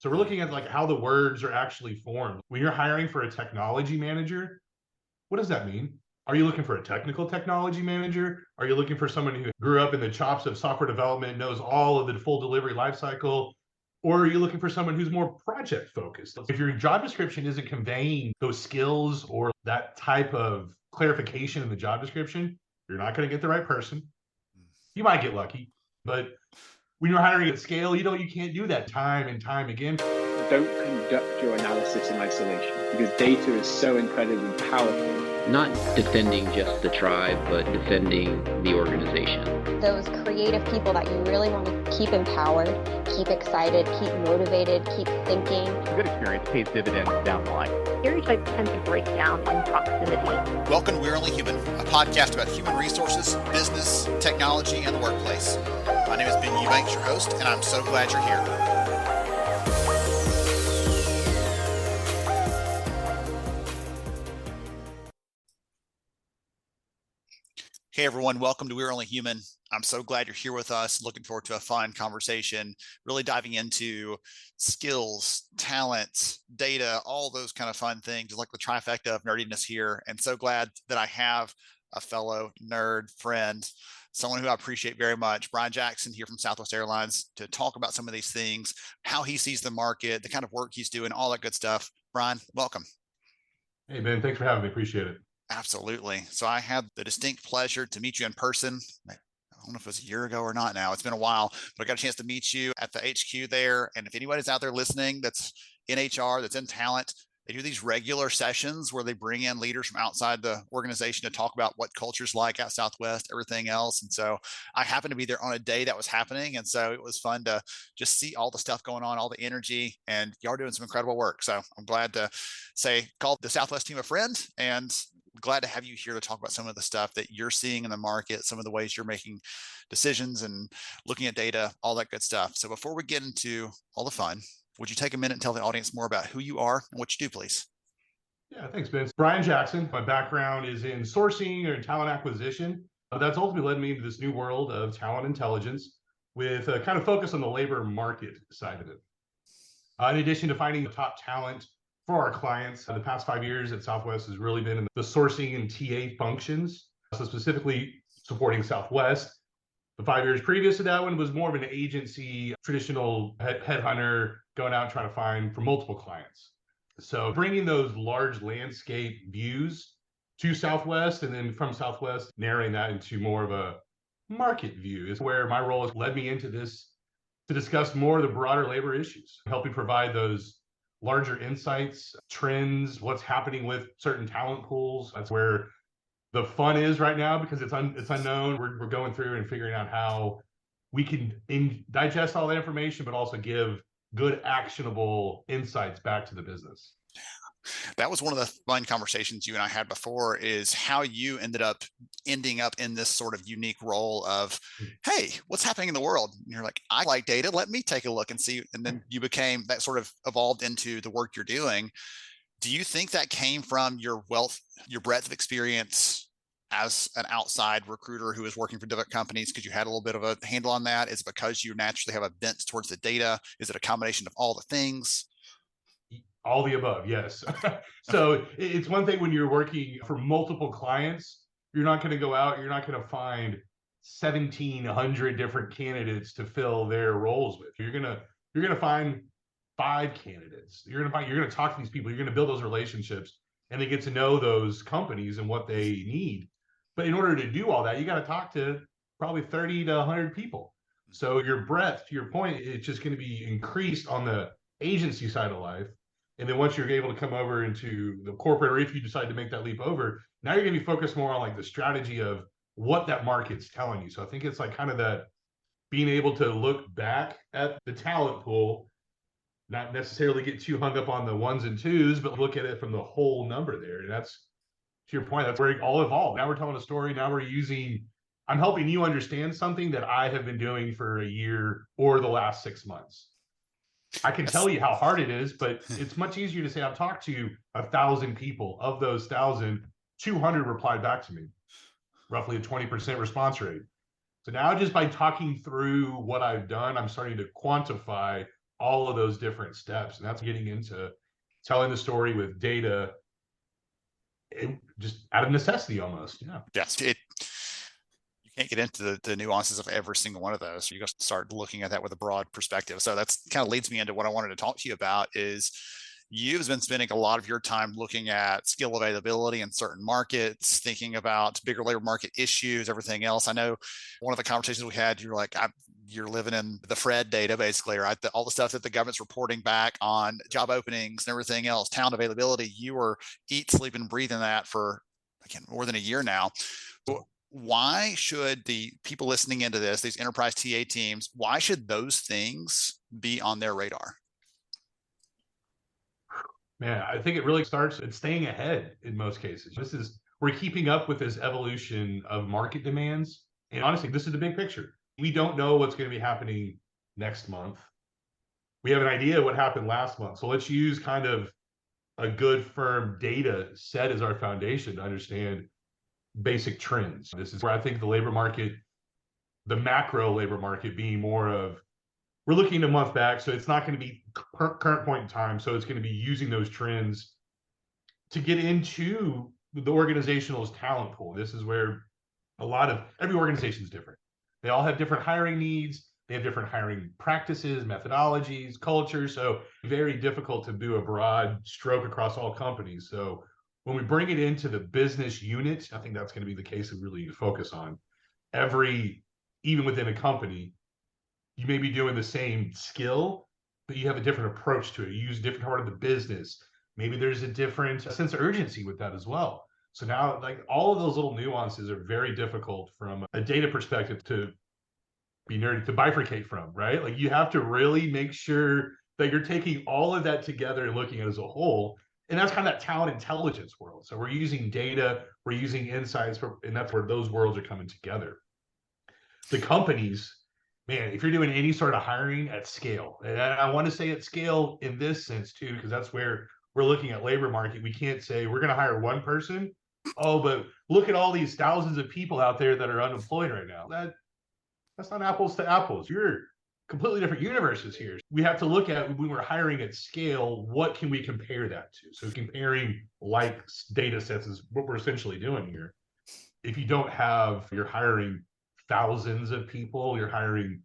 So we're looking at like how the words are actually formed. When you're hiring for a technology manager, what does that mean? Are you looking for a technical technology manager? Are you looking for someone who grew up in the chops of software development, knows all of the full delivery lifecycle? Or are you looking for someone who's more project focused? If your job description isn't conveying those skills or that type of clarification in the job description, you're not going to get the right person. You might get lucky, but when you're hiring at scale, you can't do that time and time again. Don't conduct your analysis in isolation because data is so incredibly powerful. Not defending just the tribe, but defending the organization. Those creative people that you really want to keep empowered, keep excited, keep motivated, keep thinking. A good experience pays dividends down the line. Stereotypes tend to break down in proximity. Welcome to We're Only Human, a podcast about human resources, business, technology, and the workplace. My name is Ben Eubanks, your host, and I'm so glad you're here. Hey everyone, welcome to We're Only Human. I'm so glad you're here with us. Looking forward to a fun conversation, really diving into skills, talent, data, all those kind of fun things, like the trifecta of nerdiness here. And so glad that I have a fellow nerd friend, someone who I appreciate very much, Brian Jackson here from Southwest Airlines, to talk about some of these things, how he sees the market, the kind of work he's doing, all that good stuff. Brian, welcome. Hey, Ben, thanks for having me. Appreciate it. Absolutely. So I had the distinct pleasure to meet you in person. I don't know if it was a year ago or not now. It's been a while, but I got a chance to meet you at the HQ there. And if anybody's out there listening that's in HR, that's in talent, they do these regular sessions where they bring in leaders from outside the organization to talk about what culture's like at Southwest, everything else. And so I happened to be there on a day that was happening. And so it was fun to just see all the stuff going on, all the energy, and y'all are doing some incredible work. So I'm glad to say, call the Southwest team a friend, and glad to have you here to talk about some of the stuff that you're seeing in the market, some of the ways you're making decisions and looking at data, all that good stuff. So before we get into all the fun, would you take a minute and tell the audience more about who you are and what you do, please? Yeah, thanks, Vince. Brian Jackson. My background is in sourcing or talent acquisition. That's ultimately led me into this new world of talent intelligence with a kind of focus on the labor market side of it. In addition to finding the top talent for our clients, the past 5 years at Southwest has really been in the sourcing and TA functions. So specifically supporting Southwest. The 5 years previous to that one was more of an agency, traditional headhunter, going out and trying to find for multiple clients. So bringing those large landscape views to Southwest, and then from Southwest, narrowing that into more of a market view is where my role has led me into this to discuss more of the broader labor issues, helping provide those larger insights, trends, what's happening with certain talent pools. That's where the fun is right now because it's unknown. We're going through and figuring out how we can digest all that information, but also give good actionable insights back to the business. That was one of the fun conversations you and I had before, is how you ending up in this sort of unique role of, hey, what's happening in the world? And you're like, I like data. Let me take a look and see. And then you became, that sort of evolved into the work you're doing. Do you think that came from your wealth, your breadth of experience as an outside recruiter who is working for different companies because you had a little bit of a handle on that? Is it because you naturally have a bent towards the data? Is it a combination of all the things? All the above, yes. So it's one thing when you're working for multiple clients, you're not going to go out, you're not going to find 1,700 different candidates to fill their roles with. You're going to find 5 candidates. You're going to talk to these people, you're going to build those relationships, and they get to know those companies and what they need. But in order to do all that, you got to talk to probably 30 to 100 people. So your breadth, to your point, it's just going to be increased on the agency side of life. And then once you're able to come over into the corporate, or if you decide to make that leap over, now you're going to be focused more on like the strategy of what that market's telling you. So I think it's like kind of that being able to look back at the talent pool, not necessarily get too hung up on the ones and twos, but look at it from the whole number there. And that's, to your point, that's where it all evolved. Now we're telling a story. Now I'm helping you understand something that I have been doing for a year or the last 6 months. I can tell you how hard it is, but it's much easier to say I've talked to 1,000 people. Of those 1,000, 200 replied back to me, roughly a 20% response rate. So now just by talking through what I've done, I'm starting to quantify all of those different steps. And that's getting into telling the story with data, just out of necessity almost. Yeah. Yes. You can't get into the nuances of every single one of those. You got to start looking at that with a broad perspective. So that's kind of leads me into what I wanted to talk to you about is you've been spending a lot of your time looking at skill availability in certain markets, thinking about bigger labor market issues, everything else. I know one of the conversations we had, you're like, you're living in the FRED data, basically, right? All the stuff that the government's reporting back on job openings and everything else, talent availability. You were eat, sleep, and breathing that for, again, more than a year now. Why should the people listening into this, these enterprise TA teams, why should those things be on their radar? Man, I think it really starts at staying ahead in most cases. We're keeping up with this evolution of market demands. And honestly, this is the big picture. We don't know what's going to be happening next month. We have an idea what happened last month. So let's use kind of a good firm data set as our foundation to understand basic trends. This is where I think the labor market, the macro labor market being more of, we're looking a month back, so it's not going to be current point in time. So it's going to be using those trends to get into the organizational's talent pool. This is where every organization is different. They all have different hiring needs. They have different hiring practices, methodologies, cultures. So very difficult to do a broad stroke across all companies. So when we bring it into the business unit, I think that's going to be the case that we really need to focus on. Even within a company, you may be doing the same skill, but you have a different approach to it. You use a different part of the business. Maybe there's a different sense of urgency with that as well. So now, like, all of those little nuances are very difficult from a data perspective to be nerdy, to bifurcate from, right? Like, you have to really make sure that you're taking all of that together and looking at it as a whole. And that's kind of that talent intelligence world. So we're using data, we're using insights, and that's where those worlds are coming together. The companies, man, if you're doing any sort of hiring at scale, and I want to say at scale in this sense too, because that's where we're looking at labor market. We can't say we're going to hire one person. Oh, but look at all these thousands of people out there that are unemployed right now. That's not apples to apples. You're completely different universes here. We have to look at, when we're hiring at scale, what can we compare that to? So comparing like data sets is what we're essentially doing here. If you don't have, you're hiring thousands of people, you're hiring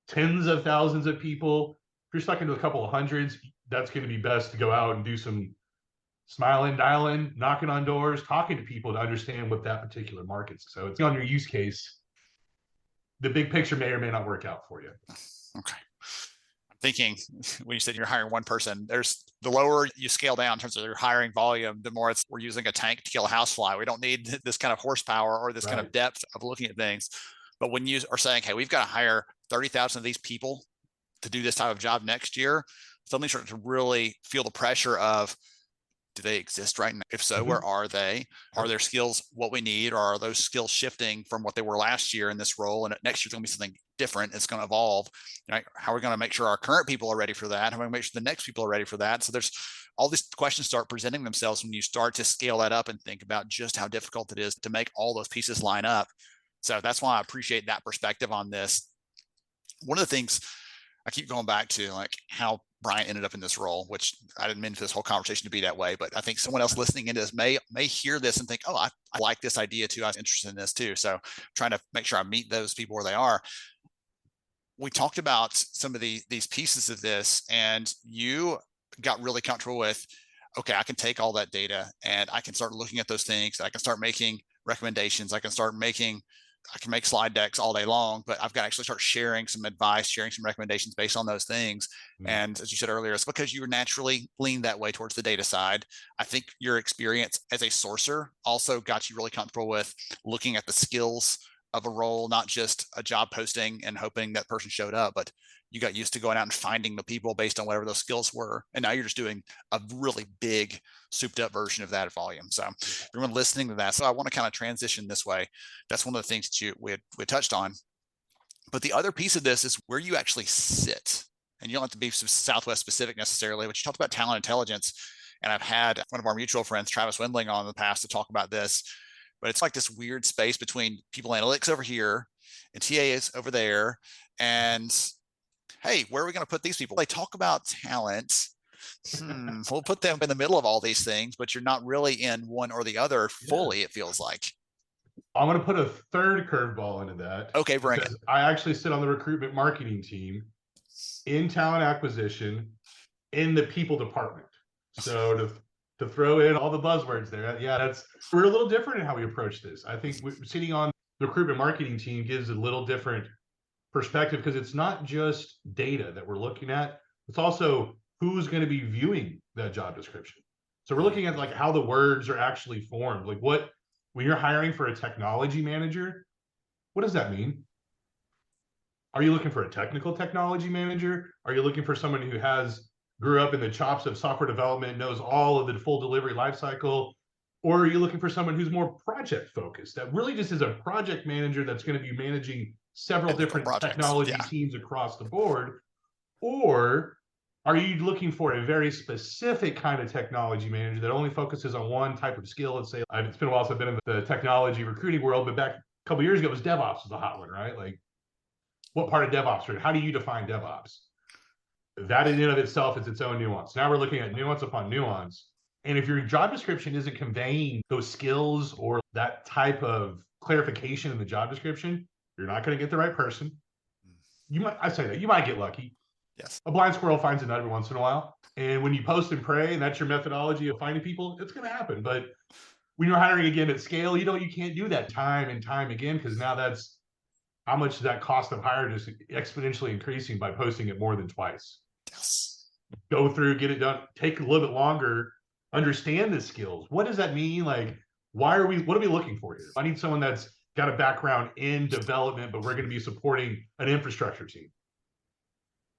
tens of thousands of people. If you're stuck into a couple of hundreds, that's going to be best to go out and do some smiling, dialing, knocking on doors, talking to people to understand what that particular market's. So it's on your use case. The big picture may or may not work out for you. Okay. I'm thinking when you said you're hiring one person, there's the lower you scale down in terms of your hiring volume, the more we're using a tank to kill a housefly. We don't need this kind of horsepower or this kind of depth of looking at things. But when you are saying, hey, we've got to hire 30,000 of these people to do this type of job next year, suddenly start to really feel the pressure of, do they exist right now? If so, where are they? Are their skills what we need? Or are those skills shifting from what they were last year in this role? And next year's going to be something different. It's going to evolve. Right? How are we going to make sure our current people are ready for that? How are we going to make sure the next people are ready for that? So there's all these questions start presenting themselves when you start to scale that up and think about just how difficult it is to make all those pieces line up. So that's why I appreciate that perspective on this. One of the things I keep going back to, like how Brian ended up in this role, which I didn't mean for this whole conversation to be that way, but I think someone else listening into this may hear this and think, oh, I like this idea too. I was interested in this too. So trying to make sure I meet those people where they are. We talked about some of these pieces of this, and you got really comfortable with, okay, I can take all that data and I can start looking at those things. I can start making recommendations. I can make slide decks all day long, but I've got to actually start sharing some advice, sharing some recommendations based on those things. And as you said earlier, it's because you naturally lean that way towards the data side. I think your experience as a sourcer also got you really comfortable with looking at the skills of a role, not just a job posting and hoping that person showed up, but you got used to going out and finding the people based on whatever those skills were. And now you're just doing a really big souped up version of that at volume. So everyone listening to that. So I want to kind of transition this way. That's one of the things that we touched on. But the other piece of this is where you actually sit. And you don't have to be Southwest specific necessarily, but you talked about talent intelligence. And I've had one of our mutual friends, Travis Wendling, on in the past to talk about this. But it's like this weird space between people analytics over here and TAs over there. And hey, where are we going to put these people? They talk about talent. We'll put them in the middle of all these things, but you're not really in one or the other fully, it feels like. I'm going to put a third curveball into that. Okay, bring it. I actually sit on the recruitment marketing team in talent acquisition in the people department. So to throw in all the buzzwords there, we're a little different in how we approach this. I think sitting on the recruitment marketing team gives a little different perspective because it's not just data that we're looking at. It's also who's going to be viewing that job description. So we're looking at like how the words are actually formed. Like when you're hiring for a technology manager, what does that mean? Are you looking for a technical technology manager? Are you looking for someone who grew up in the chops of software development, knows all of the full delivery lifecycle? Or are you looking for someone who's more project focused, that really just is a project manager that's going to be managing several different technology teams across the board? Or are you looking for a very specific kind of technology manager that only focuses on one type of skill? Let's say it's been a while since I've been in the technology recruiting world, but back a couple of years ago, it was DevOps was a hot one, right? Like, what part of DevOps, or how do you define DevOps? That in and of itself is its own nuance. Now we're looking at nuance upon nuance. And if your job description isn't conveying those skills or that type of clarification in the job description, you're not going to get the right person. You might get lucky. Yes. A blind squirrel finds a nut every once in a while. And when you post and pray, and that's your methodology of finding people, it's going to happen. But when you're hiring again at scale, you can't do that time and time again, because now that's how much that cost of hire just exponentially increasing by posting it more than twice. Yes. Go through, get it done, take a little bit longer, understand the skills. What does that mean? Like, what are we looking for here? I need someone that's got a background in development, but we're going to be supporting an infrastructure team.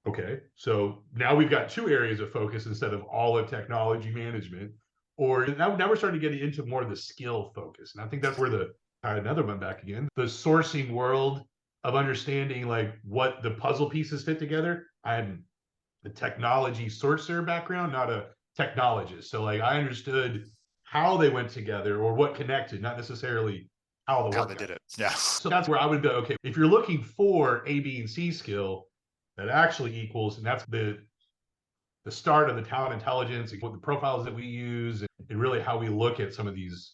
Okay, so now we've got two areas of focus instead of all of technology management. Or now we're starting to get into more of the skill focus. And I think that's where another one back again, the sourcing world of understanding like what the puzzle pieces fit together. I'm the technology sourcer background, not a technologist. So like I understood how they went together or what connected, not necessarily how they did it. Yeah. So that's where I would go, okay, if you're looking for A, B, and C skill, that actually equals, and that's the start of the talent intelligence, and what the profiles that we use, and really how we look at some of these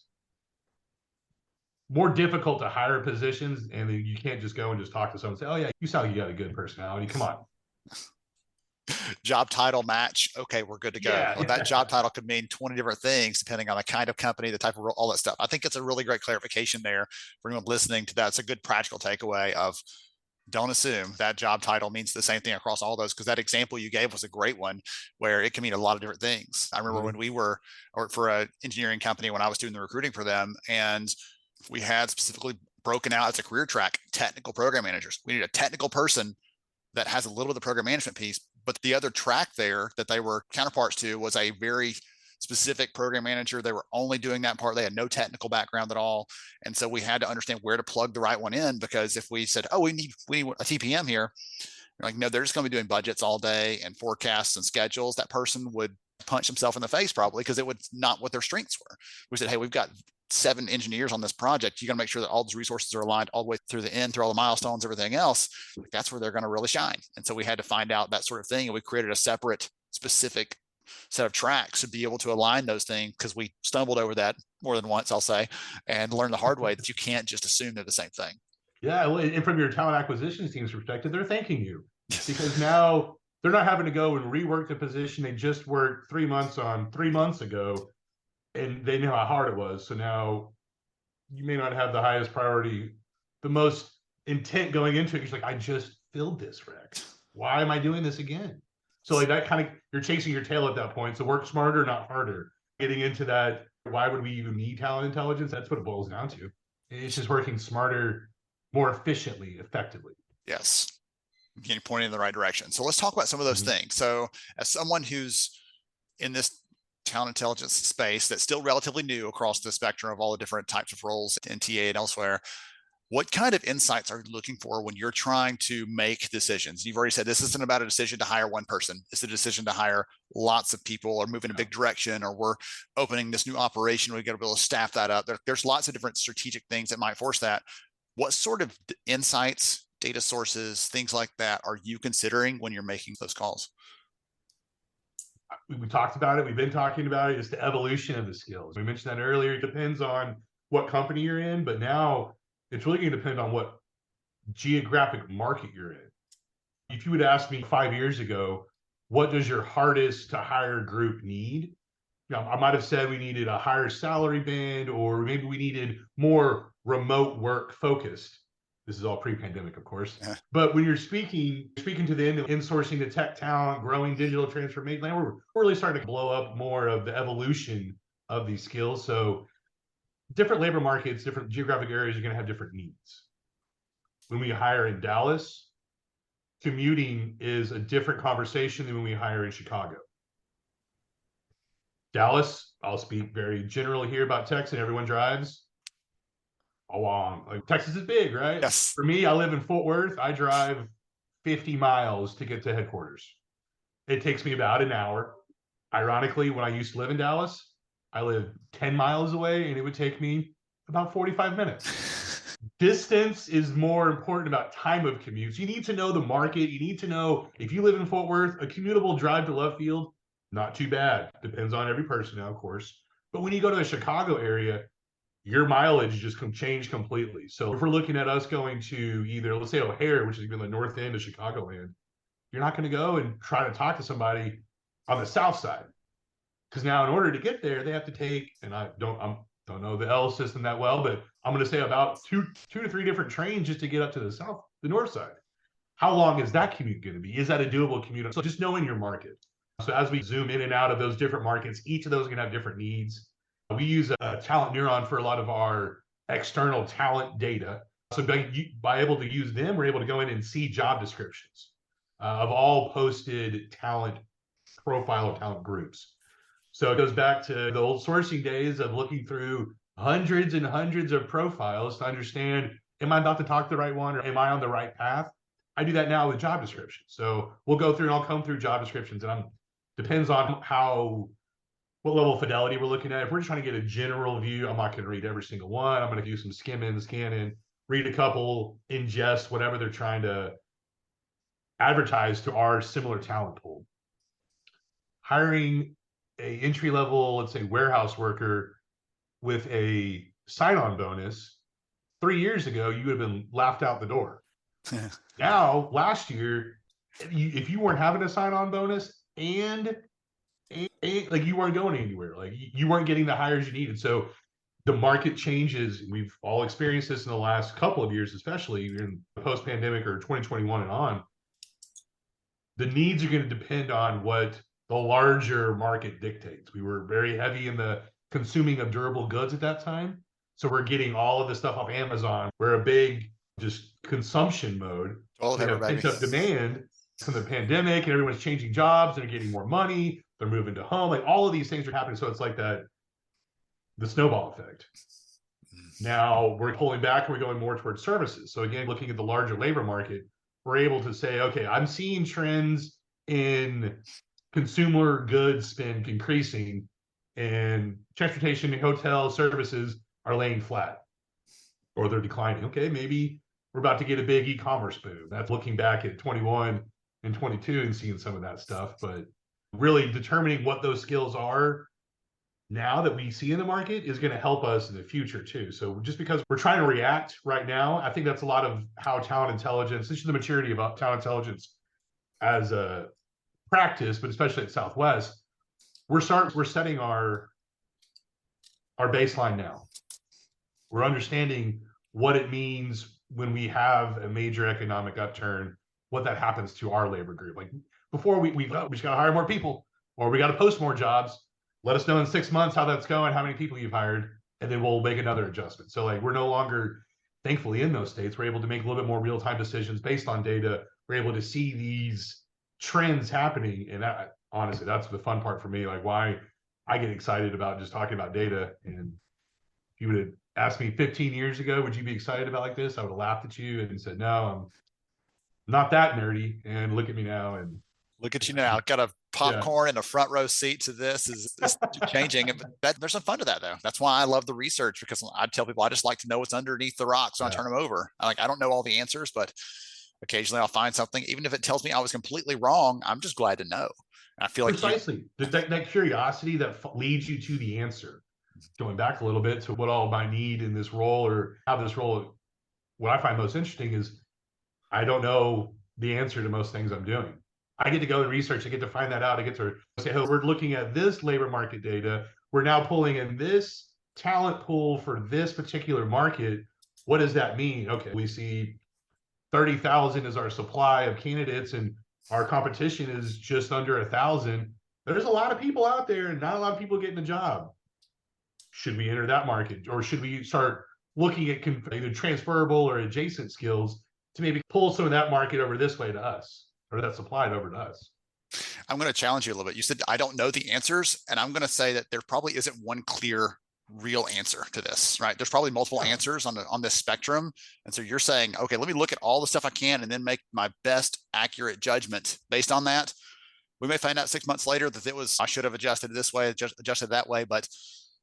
more difficult to hire positions. And then you can't just go and just talk to someone and say, oh yeah, you sound like you got a good personality. Come on. Job title match. Okay, we're good to go. Yeah. Well, that job title could mean 20 different things depending on the kind of company, the type of role, all that stuff. I think it's a really great clarification there for anyone listening to that. It's a good practical takeaway of don't assume that job title means the same thing across all those, because that example you gave was a great one where it can mean a lot of different things. I remember when we worked for an engineering company when I was doing the recruiting for them, and we had specifically broken out as a career track, technical program managers. We need a technical person that has a little bit of the program management piece, but the other track there that they were counterparts to was a very specific program manager. They were only doing that part. They had no technical background at all. And so we had to understand where to plug the right one in, because if we said, oh, we need a TPM here, you're like, no, they're just going to be doing budgets all day and forecasts and schedules. That person would punch himself in the face probably, because it was not what their strengths were. We said, hey, we've got 7 engineers on this project. You got to make sure that all those resources are aligned all the way through the end, through all the milestones, everything else. That's where they're going to really shine. And so we had to find out that sort of thing. And we created a separate, specific set of tracks to be able to align those things, because we stumbled over that more than once, I'll say, and learned the hard way that you can't just assume they're the same thing. Yeah. And from your talent acquisitions team's perspective, they're thanking you, because now they're not having to go and rework the position they just worked 3 months on 3 months ago, and they know how hard it was. So now you may not have the highest priority, the most intent going into it. You're like, I just filled this, Rex. Why am I doing this again? So like that kind of, you're chasing your tail at that point. So work smarter, not harder. Getting into that, why would we even need talent intelligence? That's what it boils down to. It's just working smarter, more efficiently, effectively. Yes. Getting pointed in the right direction. So let's talk about some of those things. So as someone who's in this talent intelligence space that's still relatively new across the spectrum of all the different types of roles in TA and elsewhere, what kind of insights are you looking for when you're trying to make decisions? You've already said this isn't about a decision to hire one person. It's a decision to hire lots of people, or move in a big direction, or we're opening this new operation. We've got to be able to staff that up. There's lots of different strategic things that might force that. What sort of insights data sources, things like that are you considering when you're making those calls? We talked about it. We've been talking about it. It's the evolution of the skills. We mentioned that earlier. It depends on what company you're in, but now it's really going to depend on what geographic market you're in. If you would ask me 5 years ago, what does your hardest to hire group need? I might have said we needed a higher salary band, or maybe we needed more remote work focused. This is all pre-pandemic, of course. But when you're speaking to the end of insourcing the tech talent, growing digital transformation, we're really starting to blow up more of the evolution of these skills. So different labor markets, different geographic areas are going to have different needs. When we hire in Dallas, commuting is a different conversation than when we hire in Chicago. Dallas, I'll speak very generally here about Texas, and everyone drives along. Like Texas is big, right? Yes. For me, I live in Fort Worth. I drive 50 miles to get to headquarters. It takes me about an hour. Ironically, when I used to live in Dallas, I lived 10 miles away and it would take me about 45 minutes. Distance is more important about time of commute. So you need to know the market. You need to know if you live in Fort Worth, a commutable drive to Love Field, not too bad. Depends on every person now, of course. But when you go to the Chicago area, your mileage just can change completely. So if we're looking at us going to either, let's say O'Hare, which is the north end of Chicagoland, you're not going to go and try to talk to somebody on the south side. Because now in order to get there, they have to take, and I don't know the L system that well, but I'm going to say about two to three different trains just to get up to the north side. How long is that commute going to be? Is that a doable commute? So just knowing your market. So as we zoom in and out of those different markets, each of those are going to have different needs. We use a talent neuron for a lot of our external talent data. So by able to use them, we're able to go in and see job descriptions of all posted talent profile or talent groups. So it goes back to the old sourcing days of looking through hundreds and hundreds of profiles to understand, am I about to talk to the right one, or am I on the right path? I do that now with job descriptions. So we'll go through and I'll come through job descriptions, and depends on what level of fidelity we're looking at. If we're just trying to get a general view, I'm not going to read every single one. I'm going to do some skimming, scanning, read a couple, ingest whatever they're trying to advertise to our similar talent pool. Hiring a entry-level, let's say, warehouse worker with a sign-on bonus 3 years ago, you would have been laughed out the door. Now, last year, if you weren't having a sign-on bonus and like you weren't going anywhere, like you weren't getting the hires you needed. So the market changes. We've all experienced this in the last couple of years, especially in post-pandemic or 2021 and on. The needs are going to depend on what the larger market dictates. We were very heavy in the consuming of durable goods at that time. So we're getting all of the stuff off Amazon. We're a big just consumption mode. All we have pent-up demand from the pandemic, and everyone's changing jobs. They're getting more money. They're moving to home. Like all of these things are happening. So it's like the snowball effect. Now we're pulling back and we're going more towards services. So again, looking at the larger labor market, we're able to say, okay, I'm seeing trends in consumer goods spend increasing, and transportation and hotel services are laying flat or they're declining. Okay, maybe we're about to get a big e-commerce boom. That's looking back at 21 and 22 and seeing some of that stuff, but really determining what those skills are now that we see in the market is going to help us in the future too. So just because we're trying to react right now, I think that's a lot of how talent intelligence, this is the maturity of talent intelligence as a practice, but especially at Southwest, we're setting our baseline now. We're understanding what it means when we have a major economic upturn, what that happens to our labor group. Like before, we just got to hire more people, or we got to post more jobs. Let us know in 6 months how that's going, how many people you've hired, and then we'll make another adjustment. So like we're no longer, thankfully, in those states. We're able to make a little bit more real-time decisions based on data. We're able to see these trends happening, and that, honestly, that's the fun part for me. Like why I get excited about just talking about data. And if you would have asked me 15 years ago, would you be excited about like this? I would have laughed at you and said, no, I'm not that nerdy. And look at me now. And look at you now. Got a popcorn and a front row seat to this. Is changing. But there's some fun to that though. That's why I love the research, because I tell people I just like to know what's underneath the rocks when I turn them over. I don't know all the answers, but occasionally I'll find something, even if it tells me I was completely wrong, I'm just glad to know. And I feel like Precisely. That curiosity that leads you to the answer. Going back a little bit to what all I need in this role or how this role, what I find most interesting is I don't know the answer to most things I'm doing. I get to go and research. I get to find that out. I get to say, oh, we're looking at this labor market data. We're now pulling in this talent pool for this particular market. What does that mean? Okay, we see 30,000 is our supply of candidates and our competition is just under 1,000. There's a lot of people out there and not a lot of people getting a job. Should we enter that market, or should we start looking at either transferable or adjacent skills to maybe pull some of that market over this way to us, or that supplied over to us? I'm going to challenge you a little bit. You said, I don't know the answers. And I'm going to say that there probably isn't one clear, real answer to this, right? There's probably multiple answers on this spectrum. And so you're saying, okay, let me look at all the stuff I can and then make my best accurate judgment based on that. We may find out 6 months later that I should have adjusted this way, adjusted that way, but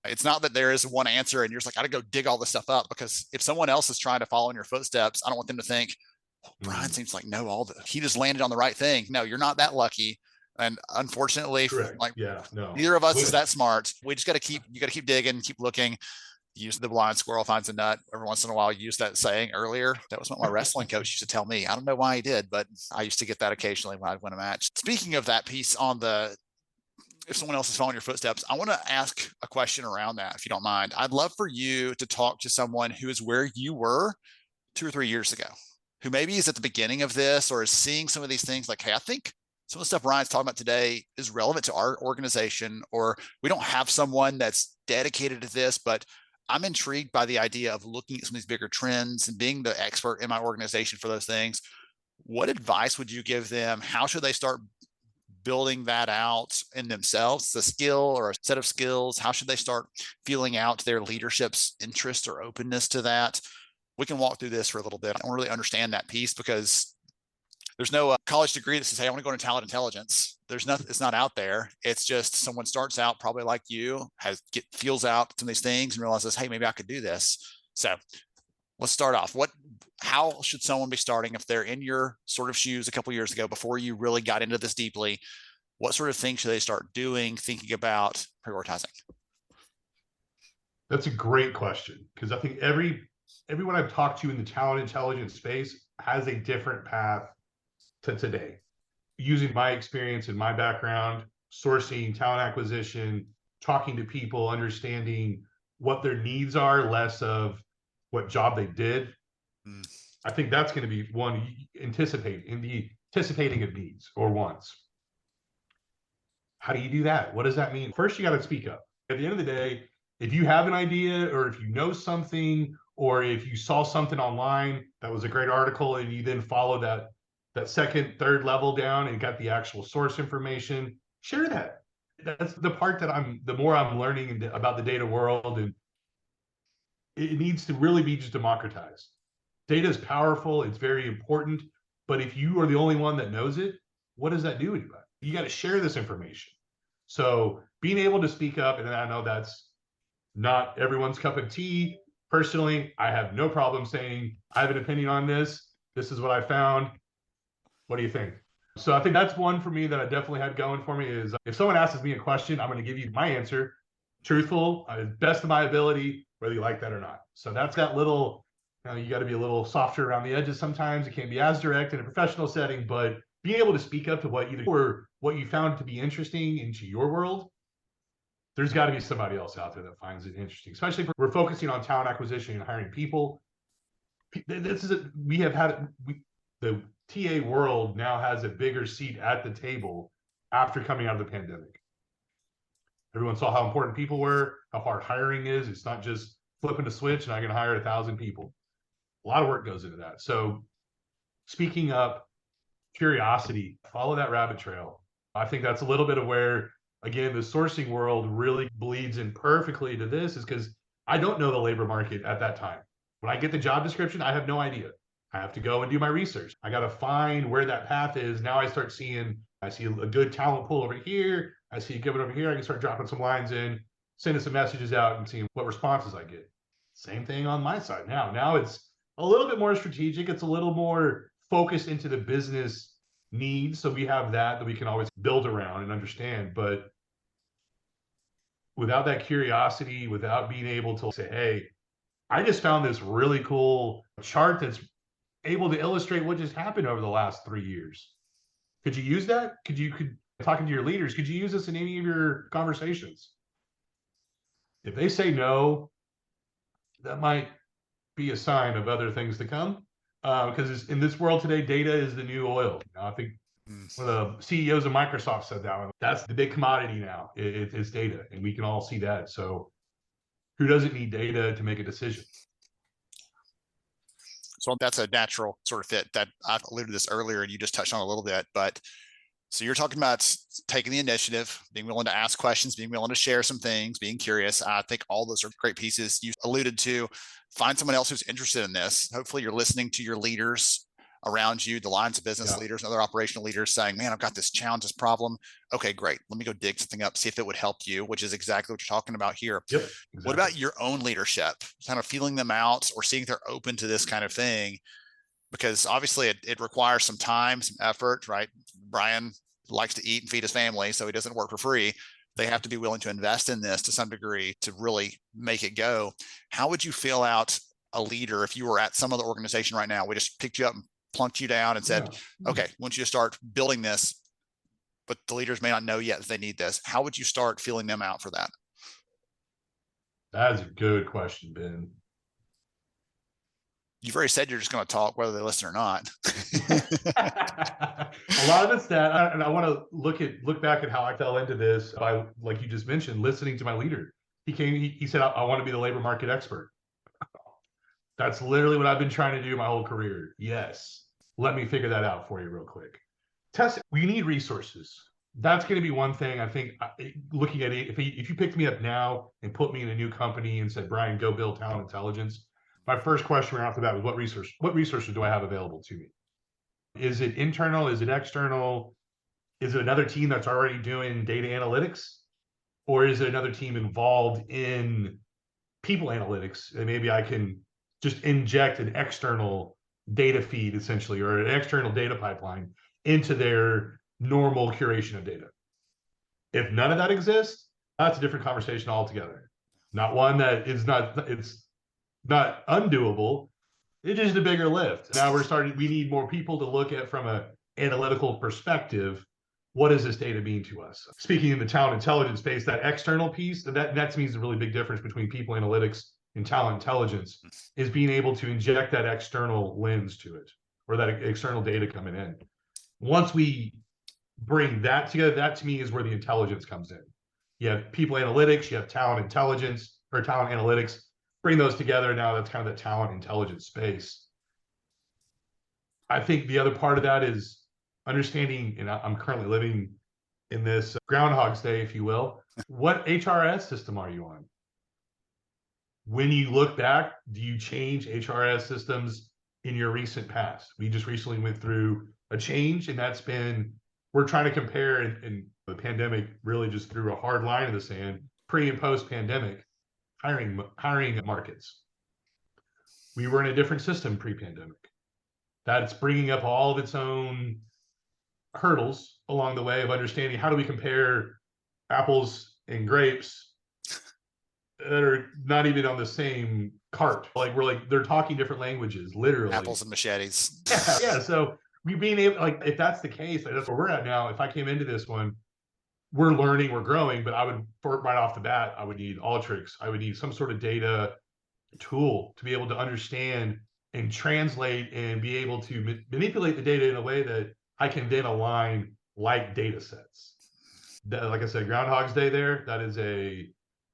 it's not that there is one answer and you're just like, I gotta go dig all this stuff up, because if someone else is trying to follow in your footsteps, I don't want them to think, oh, Brian seems like he just landed on the right thing. No, you're not that lucky. And unfortunately, neither of us is that smart. You gotta keep digging, keep looking. Use the blind squirrel finds a nut. Every once in a while, use that saying earlier. That was what my wrestling coach used to tell me. I don't know why he did, but I used to get that occasionally when I'd win a match. Speaking of that piece if someone else is following your footsteps, I want to ask a question around that, if you don't mind. I'd love for you to talk to someone who is where you were 2 or 3 years ago, who maybe is at the beginning of this or is seeing some of these things like, hey, I think some of the stuff Ryan's talking about today is relevant to our organization, or we don't have someone that's dedicated to this, but I'm intrigued by the idea of looking at some of these bigger trends and being the expert in my organization for those things. What advice would you give them? How should they start building that out in themselves, the skill or a set of skills? How should they start feeling out their leadership's interest or openness to that? We can walk through this for a little bit. I don't really understand that piece because there's no college degree that says, hey, I want to go into talent intelligence. There's nothing, it's not out there. It's just someone starts out probably like you, feels out some of these things and realizes, hey, maybe I could do this. So let's start off. How should someone be starting if they're in your sort of shoes a couple of years ago before you really got into this deeply? What sort of things should they start doing, thinking about, prioritizing? That's a great question, because I think everyone I've talked to in the talent intelligence space has a different path to today. Using my experience and my background, sourcing, talent acquisition, talking to people, understanding what their needs are, less of what job they did. I think that's going to be one, anticipating of needs or wants. How do you do that? What does that mean? First, you got to speak up. At the end of the day, if you have an idea or if you know something, or if you saw something online that was a great article and you then follow that second, third level down and got the actual source information, share that. That's the part that the more I'm learning about the data world, and it needs to really be just democratized. Data is powerful. It's very important. But if you are the only one that knows it, what does that do to you? You got to share this information. So being able to speak up, and I know that's not everyone's cup of tea. Personally, I have no problem saying, I have an opinion on this. This is what I found. What do you think? So I think that's one for me that I definitely had going for me is if someone asks me a question, I'm going to give you my answer, truthful, best of my ability, whether you like that or not. So that's that little, you got to be a little softer around the edges sometimes. It can't be as direct in a professional setting, but being able to speak up to what you found to be interesting into your world, there's got to be somebody else out there that finds it interesting, especially if we're focusing on talent acquisition and hiring people. The TA world now has a bigger seat at the table after coming out of the pandemic. Everyone saw how important people were, how hard hiring is. It's not just flipping a switch and I can hire 1,000 people. A lot of work goes into that. So speaking up, curiosity, follow that rabbit trail. I think that's a little bit of where, again, the sourcing world really bleeds in perfectly to this, is because I don't know the labor market at that time. When I get the job description, I have no idea. I have to go and do my research. I got to find where that path is. Now I see a good talent pool over here. I see it given over here. I can start dropping some lines in, sending some messages out and seeing what responses I get. Same thing on my side now. Now it's a little bit more strategic. It's a little more focused into the business needs. So we have that we can always build around and understand. But without that curiosity, without being able to say, hey, I just found this really cool chart that's able to illustrate what just happened over the last 3 years. Could you use that? Could talking to your leaders, could you use this in any of your conversations? If they say no, that might be a sign of other things to come. Because in this world today, data is the new oil. I think one of the CEOs of Microsoft said that. That's the big commodity now. It's data, and we can all see that. So who doesn't need data to make a decision? So that's a natural sort of fit that I've alluded to this earlier, and you just touched on a little bit. But so you're talking about taking the initiative, being willing to ask questions, being willing to share some things, being curious. I think all those are great pieces. You alluded to find someone else who's interested in this. Hopefully you're listening to your leaders around you, the lines of business leaders, and other operational leaders saying, man, I've got this challenge, this problem. Okay, great. Let me go dig something up, see if it would help you, which is exactly what you're talking about here. Yep, exactly. What about your own leadership? Kind of feeling them out or seeing if they're open to this kind of thing? Because obviously it requires some time, some effort, right? Brian likes to eat and feed his family, so he doesn't work for free. They have to be willing to invest in this to some degree to really make it go. How would you feel out a leader if you were at some other organization right now? We just picked you up and plunked you down and said, okay, once you start building this, but the leaders may not know yet that they need this. How would you start feeling them out for that? That's a good question, Ben. You've already said you're just going to talk whether they listen or not. A lot of it's that, and I want to look back at how I fell into this by, like you just mentioned, listening to my leader. He said, I want to be the labor market expert. That's literally what I've been trying to do my whole career. Yes. Let me figure that out for you real quick. Test it. We need resources. That's going to be one thing. I think looking at it, if you picked me up now and put me in a new company and said, Brian, go build talent intelligence, my first question right after that was, what resources do I have available to me? Is it internal? Is it external? Is it another team that's already doing data analytics? Or is it another team involved in people analytics? And maybe I can just inject an external data feed, essentially, or an external data pipeline into their normal curation of data. If none of that exists, that's a different conversation altogether. Not one that is it's not undoable. It's just a bigger lift. Now we need more people to look at from an analytical perspective. What does this data mean to us? Speaking in the talent intelligence space, that external piece, that to me is a really big difference between people analytics and talent intelligence, is being able to inject that external lens to it, or that external data coming in. Once we bring that together, that to me is where the intelligence comes in. You have people analytics, you have talent intelligence or talent analytics. Bring those together. Now that's kind of the talent intelligence space. I think the other part of that is understanding, and I'm currently living in this Groundhog's Day, if you will. What HRS system are you on? When you look back, do you change HRS systems in your recent past? We just recently went through a change, and that's been, we're trying to compare, and the pandemic really just threw a hard line in the sand, pre and post pandemic. Hiring markets. We were in a different system pre-pandemic. That's bringing up all of its own hurdles along the way of understanding how do we compare apples and grapes that are not even on the same cart. They're talking different languages, literally. Apples and machetes. Yeah. So we being able, if that's the case, that's where we're at now. If I came into this one, we're learning, we're growing, but I would, right off the bat, I would need Alteryx. I would need some sort of data tool to be able to understand and translate and be able to manipulate the data in a way that I can then align like data sets. Like I said, Groundhog's Day there,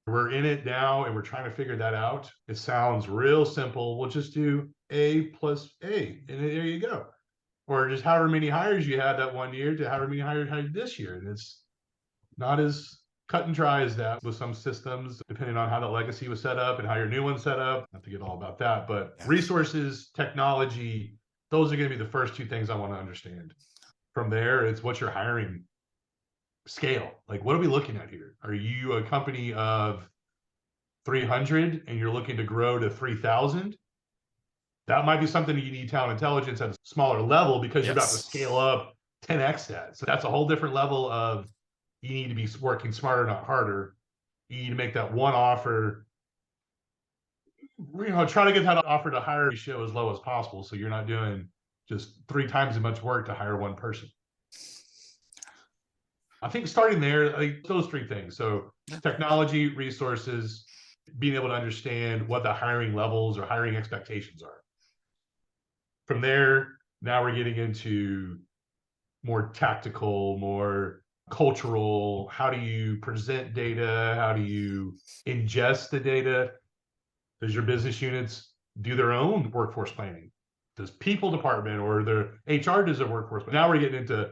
we're in it now and we're trying to figure that out. It sounds real simple. We'll just do A plus A and there you go. Or just however many hires you had that one year to however many hires you had this year. And it's not as cut and dry as that with some systems, depending on how the legacy was set up and how your new one's set up. Not to get all about that, but resources, technology, those are going to be the first two things I want to understand. From there, it's what's your hiring scale? Like, what are we looking at here? Are you a company of 300 and you're looking to grow to 3,000? That might be something you need talent intelligence at a smaller level because you're about to Yes. scale up 10x that. So that's a whole different level of you need to be working smarter, not harder. You need to make that one offer, try to get that offer to hire ratio as low as possible. So you're not doing just 3 times as much work to hire one person. I think starting there, like those 3 things. So technology, resources, being able to understand what the hiring levels or hiring expectations are. From there, now we're getting into more tactical, more cultural. How do you present data? How do you ingest the data? Does your business units do their own workforce planning? Does people department or the HR does their workforce? But now we're getting into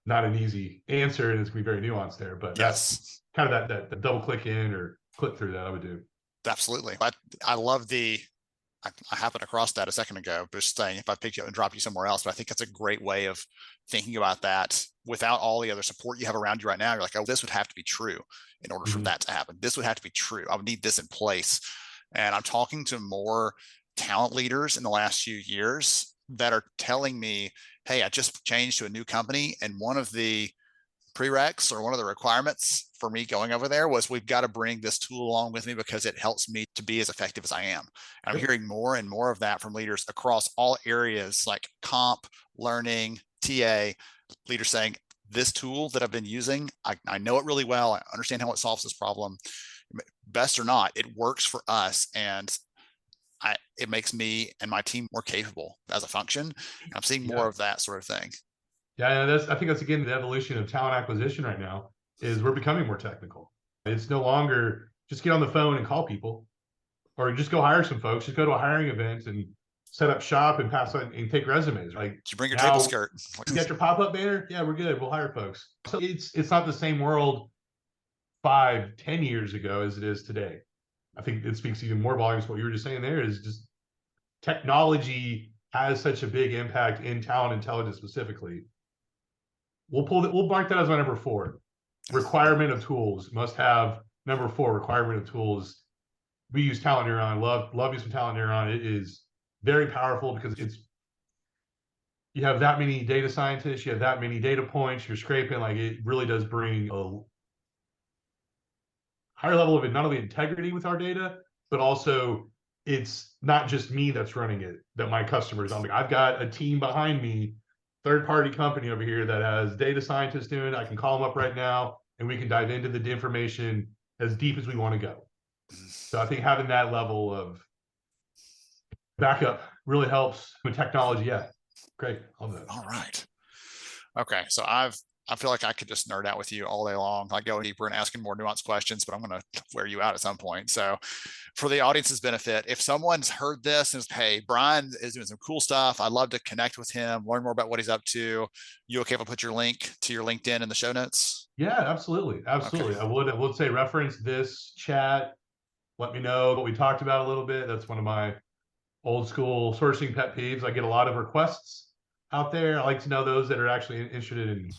not an easy answer, and it's gonna be very nuanced there. But that's kind of that double click in or click through that I would do. Absolutely. I love I happened across that a second ago, just saying if I picked you up and dropped you somewhere else, but I think that's a great way of thinking about that without all the other support you have around you right now. You're like, oh, this would have to be true in order for that to happen. This would have to be true. I would need this in place. And I'm talking to more talent leaders in the last few years that are telling me, hey, I just changed to a new company. And one of the prereqs or one of the requirements for me going over there was we've got to bring this tool along with me because it helps me to be as effective as I am. And I'm hearing more and more of that from leaders across all areas like comp, learning, TA, leaders saying this tool that I've been using, I know it really well. I understand how it solves this problem. Best or not, it works for us. And it makes me and my team more capable as a function. I'm seeing more of that sort of thing. Yeah, I think that's again the evolution of talent acquisition right now is we're becoming more technical. It's no longer just get on the phone and call people or just go hire some folks, just go to a hiring event and set up shop and pass on and take resumes. Like, did you bring your table skirt? You got your pop-up banner? Yeah, we're good. We'll hire folks. So it's not the same world 5-10 years ago as it is today. I think it speaks even more volumes to what you were just saying there is just technology has such a big impact in talent intelligence specifically. We'll mark that as my number 4. Requirement of tools must have number 4, requirement of tools. We use Talent Neuron. Love using Talent Neuron. It is very powerful because you have that many data scientists, you have that many data points, you're scraping, like it really does bring a higher level of not only integrity with our data, but also it's not just me that's running it, that my customers, I've got a team behind me, third-party company over here that has data scientists doing it. I can call them up right now and we can dive into the information as deep as we want to go. So I think having that level of backup really helps with technology. Yeah, great. Love that. All right. Okay, so I feel like I could just nerd out with you all day long. I go deeper and asking more nuanced questions, but I'm going to wear you out at some point. So for the audience's benefit, if someone's heard this and says, hey, Brian is doing some cool stuff, I'd love to connect with him, learn more about what he's up to. You okay if I put your link to your LinkedIn in the show notes? Yeah, absolutely. Absolutely. Okay. I would say reference this chat. Let me know what we talked about a little bit. That's one of my old school sourcing pet peeves. I get a lot of requests out there. I like to know those that are actually interested in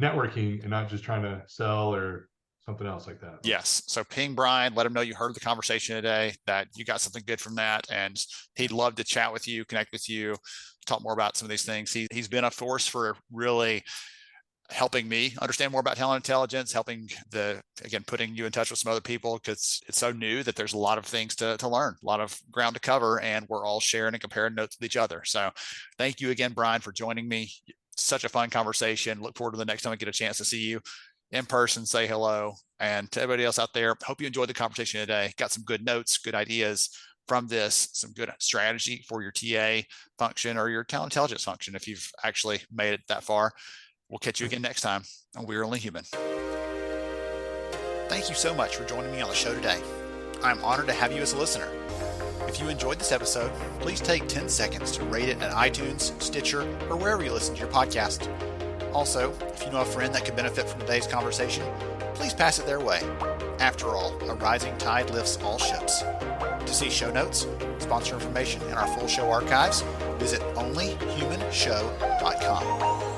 networking and not just trying to sell or something else like that. Yes. So ping Brian, let him know you heard the conversation today, that you got something good from that. And he'd love to chat with you, connect with you, talk more about some of these things. He's been a force for really helping me understand more about talent intelligence, helping putting you in touch with some other people, because it's so new that there's a lot of things to learn, a lot of ground to cover, and we're all sharing and comparing notes with each other. So thank you again, Brian, for joining me. Such a fun conversation. Look forward to the next time I get a chance to see you in person, say hello. And to everybody else out there, hope you enjoyed the conversation today. Got some good notes, good ideas from this, some good strategy for your TA function or your talent intelligence function if you've actually made it that far. We'll catch you again next time on We're Only Human. Thank you so much for joining me on the show today. I'm honored to have you as a listener. If you enjoyed this episode, please take 10 seconds to rate it at iTunes, Stitcher, or wherever you listen to your podcast. Also, if you know a friend that could benefit from today's conversation, please pass it their way. After all, a rising tide lifts all ships. To see show notes, sponsor information, and our full show archives, visit onlyhumanshow.com.